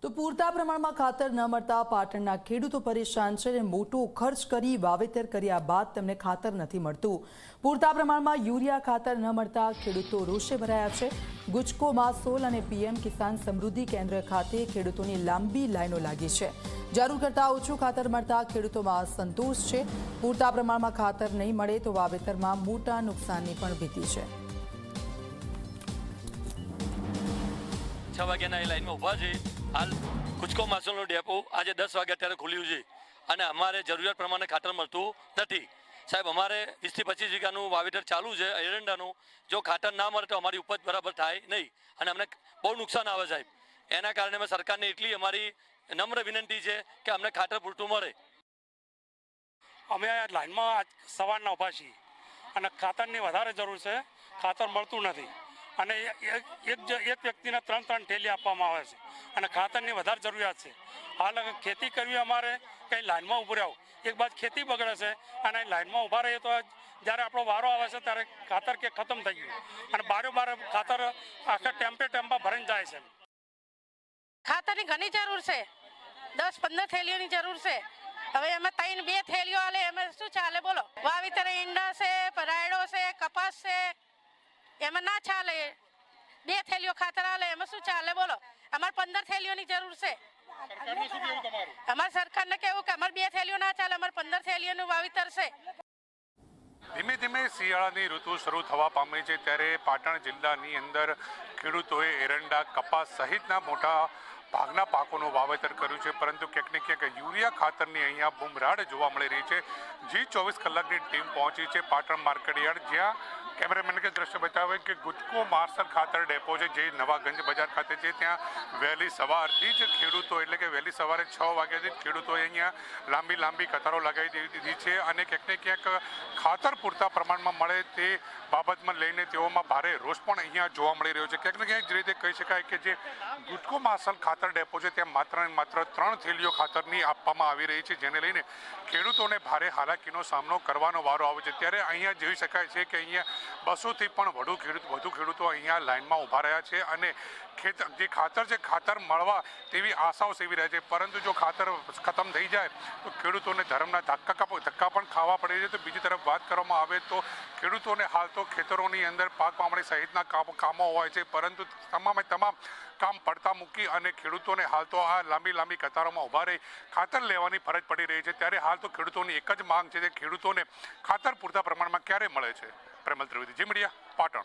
તો પૂરતા પ્રમાણમાં ખાતર ન મળતા પાટણના ખેડૂતો પરેશાન છે અને મોટો ખર્ચ કરી વાવેતર કર્યા બાદ તેમને ખાતર નથી મળતું। પૂરતા પ્રમાણમાં યુરિયા ખાતર ન મળતા ખેડૂતો રોષે ભરાયા છે। ગુજકો માસોલ અને પીએમ કિસાન સમૃદ્ધિ કેન્દ્ર ખાતે ખેડૂતોની લાંબી લાઈનો લાગી છે। જરૂર કરતાં ઓછું ખાતર મળતા ખેડૂતોમાં અસંતોષ છે। પૂરતા પ્રમાણમાં ખાતર નહીં મળે તો વાવેતરમાં મોટા નુકસાનની પણ ભીતિ છે। 6 વાગ્યાના એ લાઈનમાં ઊભા છે। હાલ ગુજકો માસોલનો ડેપો આજે 10 વાગ્યા અત્યારે ખુલ્યું છે અને અમારે જરૂરિયાત પ્રમાણે ખાતર મળતું નથી। સાહેબ, અમારે 20 થી 25 વીઘાનું વાવેતર ચાલુ છે એરંડાનું। જો ખાતર ના મળે તો અમારી ઉપજ બરાબર થાય નહીં અને અમને બહુ નુકસાન આવે સાહેબ। એના કારણે અમે સરકારને એટલી અમારી નમ્ર વિનંતી છે કે અમને ખાતર પૂરતું મળે। અમે આ લાઈનમાં સવારના ઊભા છીએ અને ખાતરની વધારે જરૂર છે, ખાતર મળતું નથી અને એક વ્યક્તિને 3 થેલી આપવામાં આવે છે અને ખાતરની વધારે જરૂરિયાત છે। હાલ ખેતી કરવી અમારે કંઈ લાઈનમાં ઊભું રહેવું, એક બાદ ખેતી બગડે છે અને લાઈનમાં ઊભા રહીએ તો જ્યારે આપણો વારો આવે છે ત્યારે ખાતર કે ખતમ થઈ ગયું અને બારે ખાતર આખા ટેમ્પા ભરાઈને જાય છે। ખાતરની ઘણી જરૂર છે, 10-15 થેલીઓની જરૂર છે। હવે એમાં 3-2 થેલીઓ આલે એમાં શું ચાલે બોલો? વાવેતર ઈંડા છે, પરાયડો છે, કપાસ છે, એમાં ના ચાલે। 2 થેલીઓ ખાતર આલે એમાં શું ચાલે બોલો? અમારે 15 થેલીઓની જરૂર છે। અમારે સરકારને કેવું કે અમારે 2 થેલીઓ ના ચાલે, અમારે 15 થેલીઓનું વાવેતર છે। ધીમે ધીમે શિયાળાની ઋતુ શરૂ થવા પામી છે ત્યારે પાટણ જિલ્લાની અંદર ખેડૂતોએ એરંડા, કપાસ સહિતના મોટા ભાગના પાકોનું વાવેતર કર્યું છે, પરંતુ ક્યાંક ને ક્યાંક યુરિયા ખાતરની અહીંયા બુમરાડ જોવા મળી રહી છે। G24 કલાકની ટીમ પહોંચી છે પાટણ માર્કેટયાર્ડ, જ્યાં કેમેરામેન કે દ્રશ્ય બતાવે કે ગુજકો માર્સલ ખાતર ડેપો છે જે નવાગંજ બજાર ખાતે છે। ત્યાં વહેલી સવારથી જ ખેડૂતો એટલે કે વહેલી સવારે 6 વાગ્યાથી જ ખેડૂતોએ અહીંયા લાંબી કતારો લગાવી દીધી છે અને ક્યાંક ને ક્યાંક ખાતર પૂરતા પ્રમાણમાં મળે તે બાબતમાં લઈને તેઓમાં ભારે રોષ પણ અહીંયા જોવા મળી રહ્યો છે। ક્યાંક ને ક્યાંક જે રીતે કહી શકાય કે જે ગુજકો માર્સલ ખાતર ડેપો છે ત્યાં માત્ર ને માત્ર 3 થેલીઓ ખાતરની આપવામાં આવી રહી છે, જેને લઈને ખેડૂતોને ભારે હાલાકીનો સામનો કરવાનો વારો આવે છે। ત્યારે અહીંયા જોઈ શકાય છે કે અહીંયા 200 થી પણ વધુ ખેડૂતો અહીંયા લાઈનમાં ઊભા રહ્યા છે અને જે ખાતર છે ખાતર મળવા તેવી આશાઓ સેવી રહ્યા છે, પરંતુ જો ખાતર ખતમ થઈ જાય તો ખેડૂતોને ધર્મના ધક્કા પણ ખાવા પડે છે। તો બીજી તરફ વાત કરવામાં આવે તો ખેડૂતોને હાલ તો ખેતરોની અંદર પાક પામણી સહિતના કામો હોય છે, પરંતુ તમામે તમામ કામ પડતા મૂકી અને ખેડૂતોને હાલ તો આ લાંબી કતારોમાં ઊભા રહી ખાતર લેવાની ફરજ પડી રહી છે। ત્યારે હાલ તો ખેડૂતોની એક જ માંગ છે કે ખેડૂતોને ખાતર પૂરતા પ્રમાણમાં ક્યારે મળે છે। પ્રેમલ ત્રિવેદી, જી મીડિયા, પાટણ।